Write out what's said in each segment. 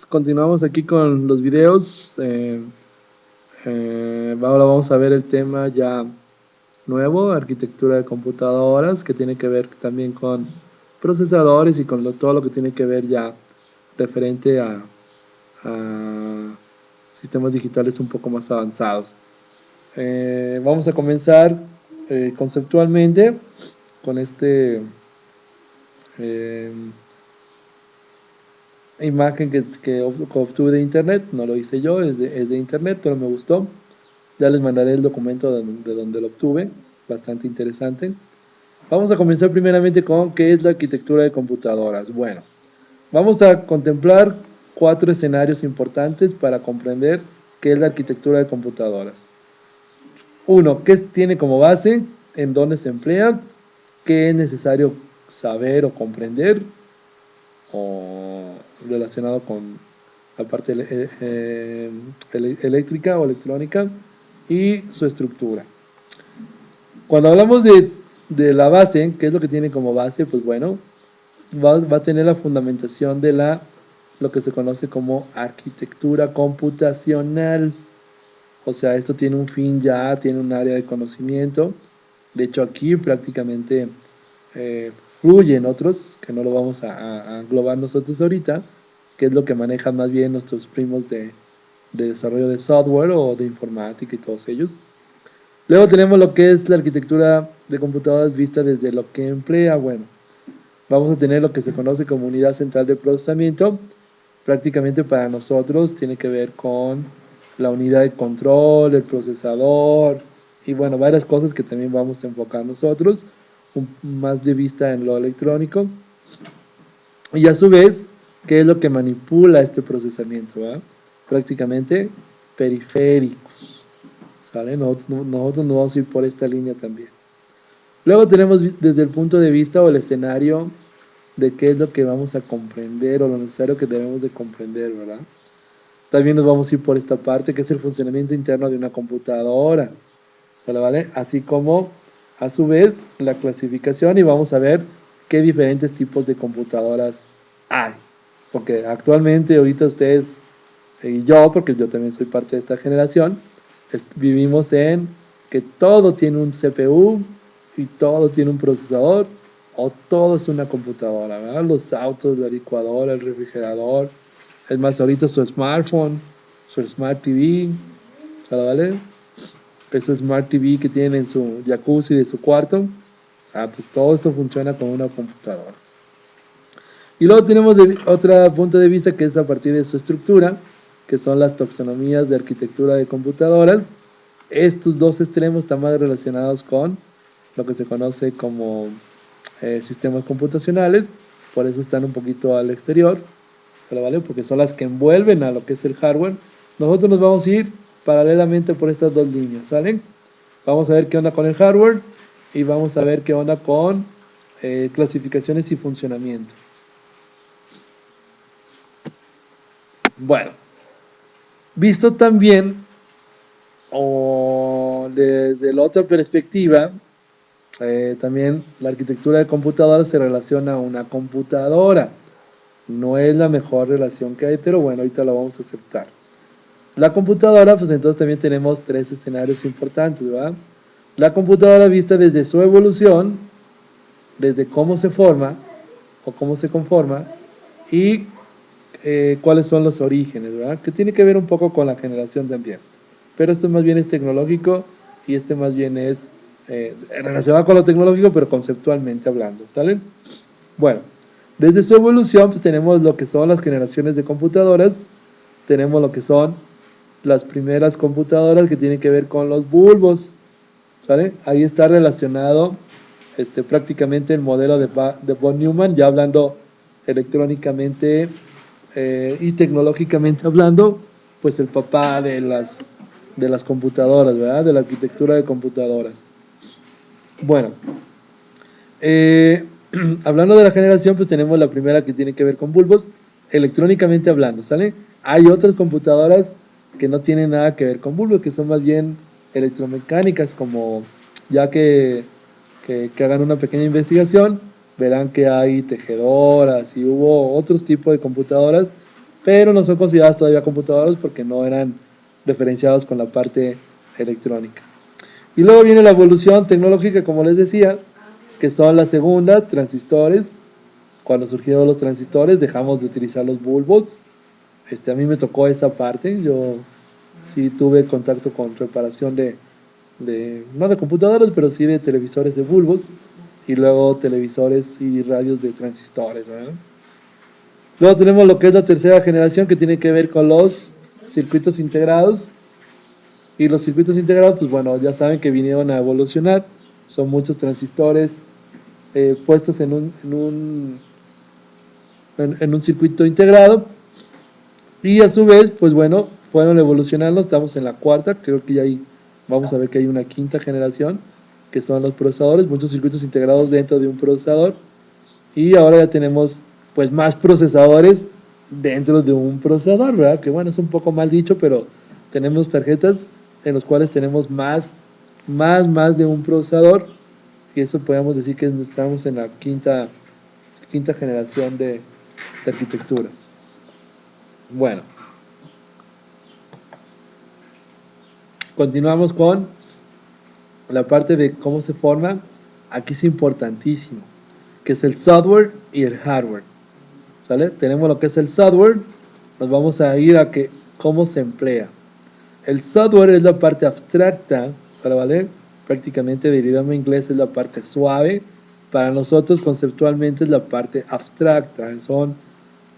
Continuamos aquí con los videos. Ahora vamos a ver el tema ya nuevo, arquitectura de computadoras, que tiene que ver también con procesadores y con todo lo que tiene que ver ya referente a sistemas digitales un poco más avanzados. Vamos a comenzar conceptualmente con este eh, imagen que obtuve de internet. No lo hice yo, es de internet, pero me gustó. Ya les mandaré el documento de donde lo obtuve, bastante interesante. Vamos a comenzar primeramente con qué es la arquitectura de computadoras. Bueno, vamos a contemplar 4 escenarios importantes para comprender qué es la arquitectura de computadoras. Uno, ¿qué tiene como base? ¿En dónde se emplea? ¿Qué es necesario saber o comprender? O relacionado con la parte eléctrica o electrónica y su estructura. Cuando hablamos de la base, ¿qué es lo que tiene como base? Pues bueno, va a tener la fundamentación de lo que se conoce como arquitectura computacional. O sea, esto tiene un fin ya, tiene un área de conocimiento. De hecho, aquí prácticamente eh, fluyen otros, que no lo vamos a englobar nosotros ahorita, que es lo que manejan más bien nuestros primos de desarrollo de software o de informática y todos ellos. Luego tenemos lo que es la arquitectura de computadoras vista desde lo que emplea. Bueno, vamos a tener lo que se conoce como unidad central de procesamiento. Prácticamente para nosotros tiene que ver con la unidad de control, el procesador y bueno, varias cosas que también vamos a enfocar nosotros, más de vista en lo electrónico. Y a su vez, ¿qué es lo que manipula este procesamiento? ¿Va? Prácticamente periféricos. ¿Sale? Nosotros nos vamos a ir por esta línea también. Luego tenemos desde el punto de vista o el escenario de qué es lo que vamos a comprender o lo necesario que debemos de comprender, ¿verdad? También nos vamos a ir por esta parte que es el funcionamiento interno de una computadora, ¿sale? ¿Vale? Así como a su vez la clasificación y vamos a ver qué diferentes tipos de computadoras hay. Porque actualmente ahorita ustedes y yo, porque yo también soy parte de esta generación, vivimos en que todo tiene un CPU y todo tiene un procesador o todo es una computadora, ¿verdad? Los autos, la licuadora, el refrigerador, es más, ahorita su smartphone, su smart TV, ¿vale? Ese smart TV que tienen en su jacuzzi de su cuarto, pues todo esto funciona con una computadora. Y luego tenemos otro punto de vista que es a partir de su estructura, que son las taxonomías de arquitectura de computadoras. Estos dos extremos están más relacionados con lo que se conoce como sistemas computacionales, por eso están un poquito al exterior, ¿vale? Porque son las que envuelven a lo que es el hardware. Nosotros nos vamos a ir paralelamente por estas dos líneas, ¿salen? Vamos a ver qué onda con el hardware y vamos a ver qué onda con clasificaciones y funcionamiento. Bueno, visto también o desde la otra perspectiva, también la arquitectura de computadoras se relaciona a una computadora. No es la mejor relación que hay, pero bueno, ahorita la vamos a aceptar. La computadora, pues entonces también tenemos 3 escenarios importantes, ¿verdad? La computadora vista desde su evolución, desde cómo se forma o cómo se conforma y cuáles son los orígenes, ¿verdad? Que tiene que ver un poco con la generación también. Pero esto más bien es tecnológico y este más bien es relacionado con lo tecnológico, pero conceptualmente hablando, ¿sale? Bueno, desde su evolución, pues tenemos lo que son las generaciones de computadoras, tenemos lo que son las primeras computadoras que tienen que ver con los bulbos, ¿sale? Ahí está relacionado prácticamente el modelo de von Neumann, ya hablando electrónicamente y tecnológicamente hablando, pues el papá de las computadoras, ¿verdad? De la arquitectura de computadoras. Bueno, eh, hablando de la generación, pues tenemos la primera que tiene que ver con bulbos, electrónicamente hablando, ¿sale? Hay otras computadoras que no tienen nada que ver con bulbos, que son más bien electromecánicas, como ya que hagan una pequeña investigación, verán que hay tejedoras y hubo otros tipos de computadoras pero no son consideradas todavía computadoras porque no eran referenciados con la parte electrónica. Y luego viene la evolución tecnológica, como les decía, que son la segunda, transistores. Cuando surgieron los transistores dejamos de utilizar los bulbos. A mí me tocó esa parte, yo sí tuve contacto con reparación no de computadoras, pero sí de televisores de bulbos, y luego televisores y radios de transistores, ¿verdad? Luego tenemos lo que es la tercera generación, que tiene que ver con los circuitos integrados. Y los circuitos integrados, pues bueno, ya saben que vinieron a evolucionar. Son muchos transistores puestos en un circuito integrado. Y a su vez, pues bueno, fueron evolucionando. Estamos en la cuarta, creo que ya vamos a ver que hay una quinta generación, que son los procesadores, muchos circuitos integrados dentro de un procesador. Y ahora ya tenemos pues más procesadores dentro de un procesador, ¿verdad? Que bueno, es un poco mal dicho, pero tenemos tarjetas en las cuales tenemos más de un procesador, y eso podemos decir que estamos en la quinta generación de arquitectura. Bueno, continuamos con la parte de cómo se forma. Aquí es importantísimo, que es el software y el hardware. ¿Sale? Tenemos lo que es el software. Nos vamos a ir a cómo se emplea. El software es la parte abstracta, ¿sale? ¿Vale? Prácticamente del idioma inglés es la parte suave. Para nosotros conceptualmente es la parte abstracta. Son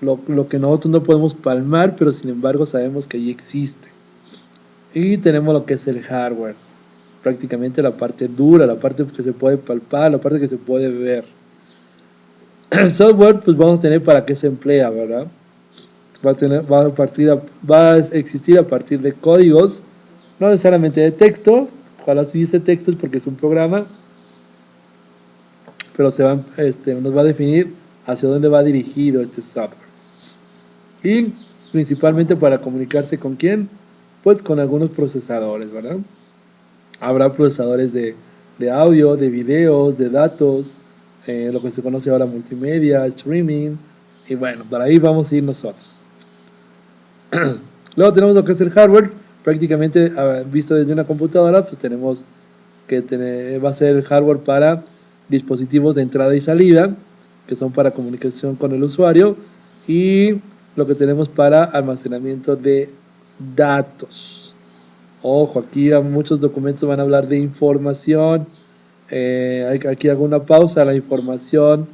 lo que nosotros no podemos palmar, pero sin embargo sabemos que allí existe. Y tenemos lo que es el hardware. Prácticamente la parte dura, la parte que se puede palpar, la parte que se puede ver. El software, pues vamos a tener para qué se emplea, ¿verdad? Va a existir a partir de códigos, no necesariamente de texto. Ojalá si dice texto es porque es un programa, pero nos va a definir hacia dónde va dirigido este software. Y principalmente para comunicarse con quién, pues con algunos procesadores, ¿verdad? Habrá procesadores de audio, de videos, de datos, lo que se conoce ahora multimedia, streaming, y bueno, para ahí vamos a ir nosotros. Luego tenemos lo que es el hardware, prácticamente visto desde una computadora, pues tenemos que va a ser el hardware para dispositivos de entrada y salida, que son para comunicación con el usuario, y lo que tenemos para almacenamiento de datos. Ojo, aquí muchos documentos van a hablar de información. Aquí hago una pausa. La información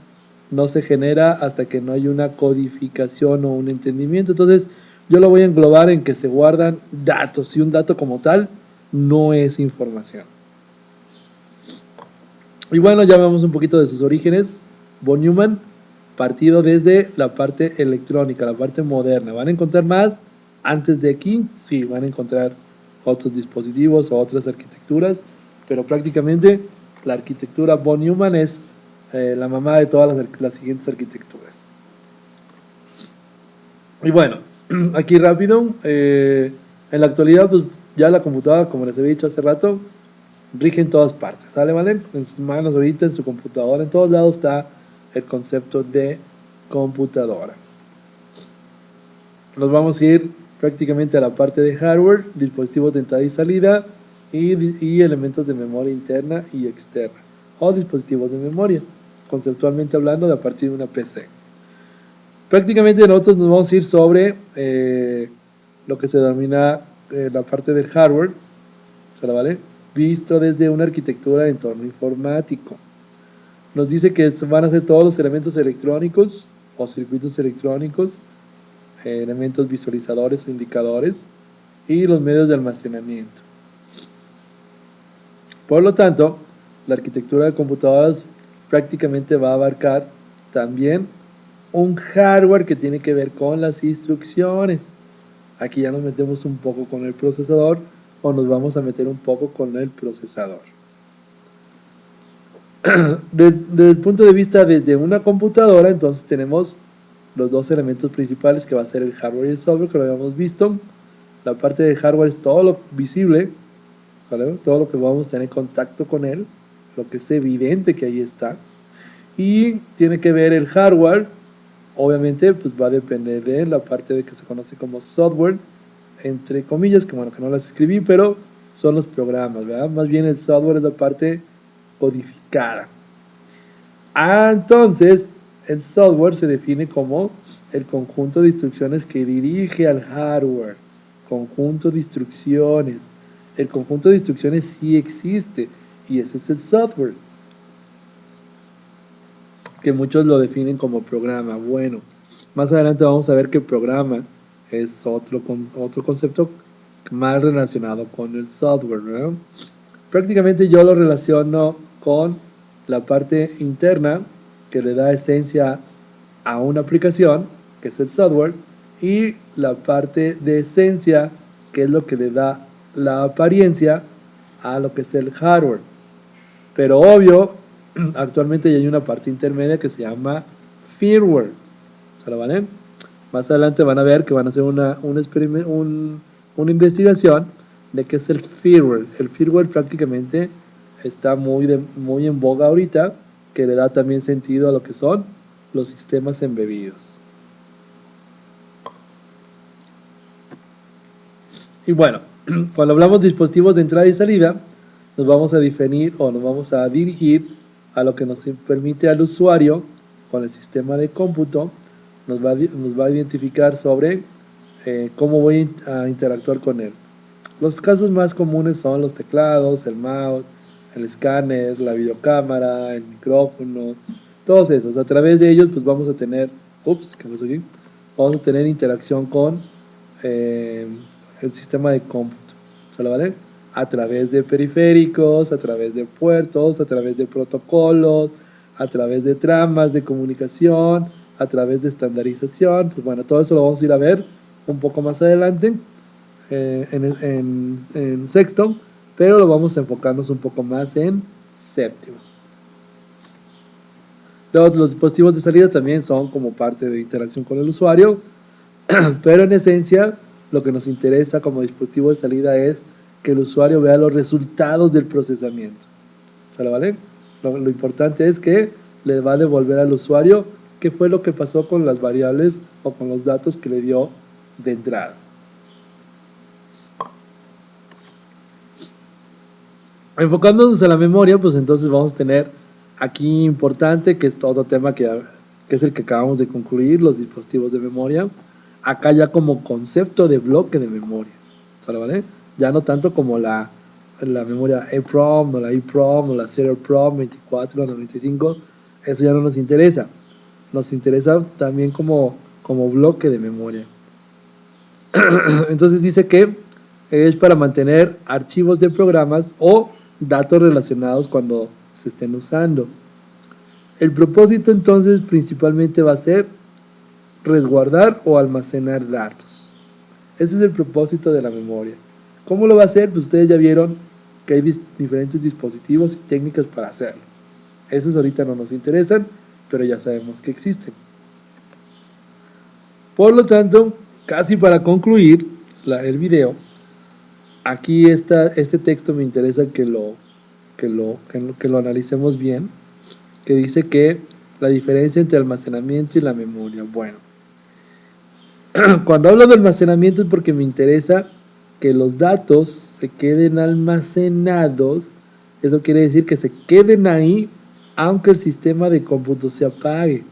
no se genera hasta que no hay una codificación o un entendimiento. Entonces yo lo voy a englobar en que se guardan datos, y un dato como tal no es información. Y bueno, ya vemos un poquito de sus orígenes. Von Neumann, partido desde la parte electrónica, la parte moderna. ¿Van a encontrar más antes de aquí? Sí, van a encontrar otros dispositivos o otras arquitecturas, pero prácticamente la arquitectura Von Neumann es la mamá de todas las siguientes arquitecturas. Y bueno, aquí rápido, en la actualidad pues ya la computadora, como les he dicho hace rato, rige en todas partes, ¿sale? ¿Vale? En sus manos ahorita, en su computadora, en todos lados está el concepto de computadora. Nos vamos a ir prácticamente a la parte de hardware, dispositivos de entrada y salida, y elementos de memoria interna y externa, o dispositivos de memoria, conceptualmente hablando, de a partir de una PC. Prácticamente nosotros nos vamos a ir sobre lo que se denomina la parte del hardware, ¿vale? Visto desde una arquitectura de entorno informático. Nos dice que van a ser todos los elementos electrónicos o circuitos electrónicos, elementos visualizadores o indicadores, y los medios de almacenamiento. Por lo tanto, la arquitectura de computadoras prácticamente va a abarcar también un hardware que tiene que ver con las instrucciones. Aquí ya nos metemos un poco con el procesador, o nos vamos a meter un poco con el procesador. Desde el punto de vista desde una computadora, entonces tenemos los dos elementos principales, que va a ser el hardware y el software, que lo habíamos visto. La parte de hardware es todo lo visible, ¿sale? Todo lo que vamos a tener contacto con él, lo que es evidente que ahí está. Y tiene que ver el hardware obviamente pues va a depender de la parte de que se conoce como software, entre comillas, que bueno, que no las escribí, pero son los programas, ¿verdad? Más bien el software es la parte codificada. Entonces, el software se define como el conjunto de instrucciones que dirige al hardware. Conjunto de instrucciones. El conjunto de instrucciones sí existe y ese es el software, que muchos lo definen como programa. Bueno, más adelante vamos a ver que programa es otro concepto más relacionado con el software, ¿verdad? Prácticamente yo lo relaciono con la parte interna que le da esencia a una aplicación, que es el software, y la parte de esencia, que es lo que le da la apariencia a lo que es el hardware. Pero obvio, actualmente ya hay una parte intermedia que se llama firmware. ¿Se lo vale? Más adelante van a ver que van a hacer una investigación de qué es el firmware. El firmware prácticamente está muy en boga ahorita, que le da también sentido a lo que son los sistemas embebidos. Y bueno, cuando hablamos de dispositivos de entrada y salida, nos vamos a definir o nos vamos a dirigir a lo que nos permite al usuario con el sistema de cómputo, nos va a identificar sobre cómo voy a interactuar con él. Los casos más comunes son los teclados, el mouse, el escáner, la videocámara, el micrófono, todos esos. A través de ellos pues vamos a tener, ¿qué pasó aquí? Vamos a tener interacción con el sistema de cómputo, ¿sale, vale? A través de periféricos, a través de puertos, a través de protocolos, a través de tramas de comunicación, a través de estandarización. Pues bueno, todo eso lo vamos a ir a ver un poco más adelante en sexto, pero lo vamos a enfocarnos un poco más en séptimo. Los dispositivos de salida también son como parte de interacción con el usuario, pero en esencia lo que nos interesa como dispositivo de salida es que el usuario vea los resultados del procesamiento. ¿Sale, vale? Lo importante es que le va a devolver al usuario qué fue lo que pasó con las variables o con los datos que le dio de entrada. Enfocándonos en la memoria, pues entonces vamos a tener aquí importante, que es todo tema que es el que acabamos de concluir, los dispositivos de memoria. Acá ya como concepto de bloque de memoria, ¿sale, vale? Ya no tanto como la memoria EEPROM, o la EEPROM, o la Serial-PROM 24, 95, eso ya no nos interesa. Nos interesa también como bloque de memoria. Entonces dice que es para mantener archivos de programas o datos relacionados cuando se estén usando. El propósito entonces principalmente va a ser resguardar o almacenar datos. Ese es el propósito de la memoria. ¿Cómo lo va a hacer? Pues ustedes ya vieron que hay diferentes dispositivos y técnicas para hacerlo. Esos ahorita no nos interesan, pero ya sabemos que existen. Por lo tanto, casi para concluir el video, aquí este texto me interesa que lo analicemos bien, que dice que la diferencia entre almacenamiento y la memoria. Bueno, cuando hablo de almacenamiento es porque me interesa que los datos se queden almacenados. Eso quiere decir que se queden ahí aunque el sistema de cómputo se apague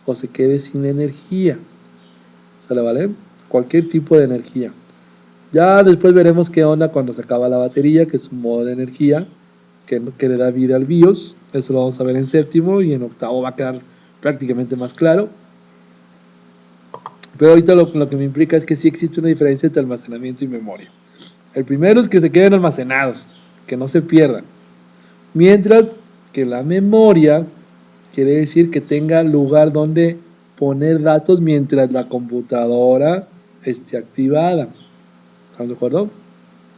o se quede sin energía. ¿Sale, vale? Cualquier tipo de energía. Ya después veremos qué onda cuando se acaba la batería, que es un modo de energía que le da vida al BIOS. Eso lo vamos a ver en séptimo, y en octavo va a quedar prácticamente más claro. Pero ahorita lo que me implica es que sí existe una diferencia entre almacenamiento y memoria. El primero es que se queden almacenados, que no se pierdan. Mientras que la memoria quiere decir que tenga lugar donde poner datos mientras la computadora esté activada. ¿Estamos de acuerdo?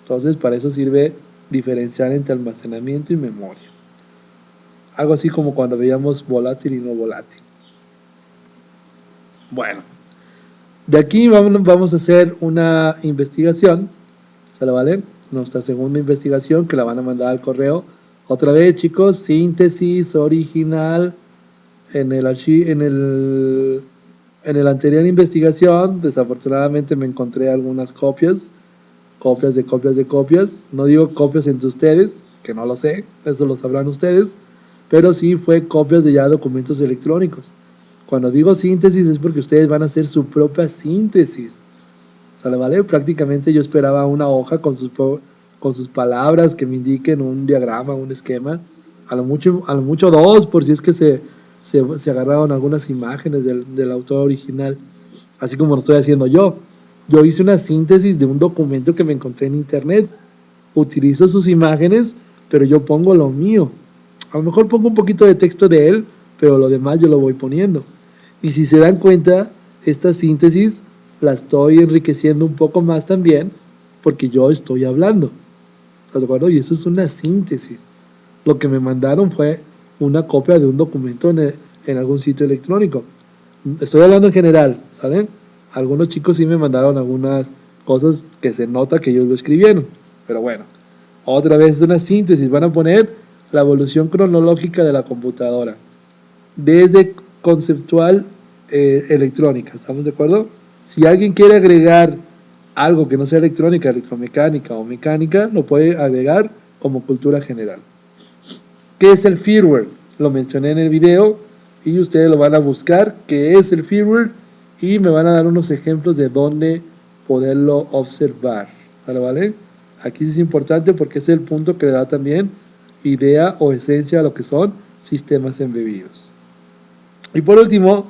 Entonces, para eso sirve diferenciar entre almacenamiento y memoria. Algo así como cuando veíamos volátil y no volátil. Bueno, de aquí vamos a hacer una investigación, ¿sale, vale? Nuestra segunda investigación, que la van a mandar al correo. Otra vez, chicos, síntesis original en el En la anterior investigación, desafortunadamente me encontré algunas copias de copias de copias. No digo copias entre ustedes, que no lo sé, eso lo sabrán ustedes, pero sí fue copias de ya documentos electrónicos. Cuando digo síntesis es porque ustedes van a hacer su propia síntesis. ¿Sale, vale? Prácticamente yo esperaba una hoja con sus palabras que me indiquen un diagrama, un esquema, a lo mucho dos, por si es que se agarraron algunas imágenes del autor original, así como lo estoy haciendo yo. Yo hice una síntesis de un documento que me encontré en internet, utilizo sus imágenes, pero yo pongo lo mío. A lo mejor pongo un poquito de texto de él, pero lo demás yo lo voy poniendo. Y si se dan cuenta, esta síntesis la estoy enriqueciendo un poco más también, porque yo estoy hablando. ¿Estás de acuerdo? Y eso es una síntesis. Lo que me mandaron fue una copia de un documento en algún sitio electrónico. Estoy hablando en general, ¿saben? Algunos chicos sí me mandaron algunas cosas que se nota que ellos lo escribieron. Pero bueno, otra vez es una síntesis. Van a poner la evolución cronológica de la computadora. Desde conceptual electrónica, ¿estamos de acuerdo? Si alguien quiere agregar algo que no sea electrónica, electromecánica o mecánica, lo puede agregar como cultura general. ¿Qué es el firmware? Lo mencioné en el video y ustedes lo van a buscar, qué es el firmware, y me van a dar unos ejemplos de dónde poderlo observar. ¿Vale? Aquí sí es importante porque es el punto que le da también idea o esencia a lo que son sistemas embebidos. Y por último,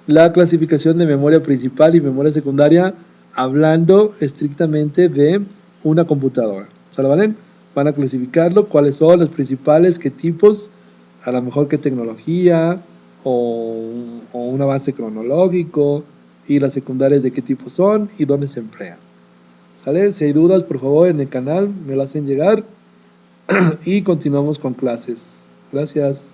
la clasificación de memoria principal y memoria secundaria, hablando estrictamente de una computadora. ¿Vale? Van a clasificarlo, cuáles son los principales, qué tipos, a lo mejor qué tecnología, o un avance cronológico, y las secundarias de qué tipo son y dónde se emplean. ¿Sale? Si hay dudas, por favor, en el canal me lo hacen llegar y continuamos con clases. Gracias.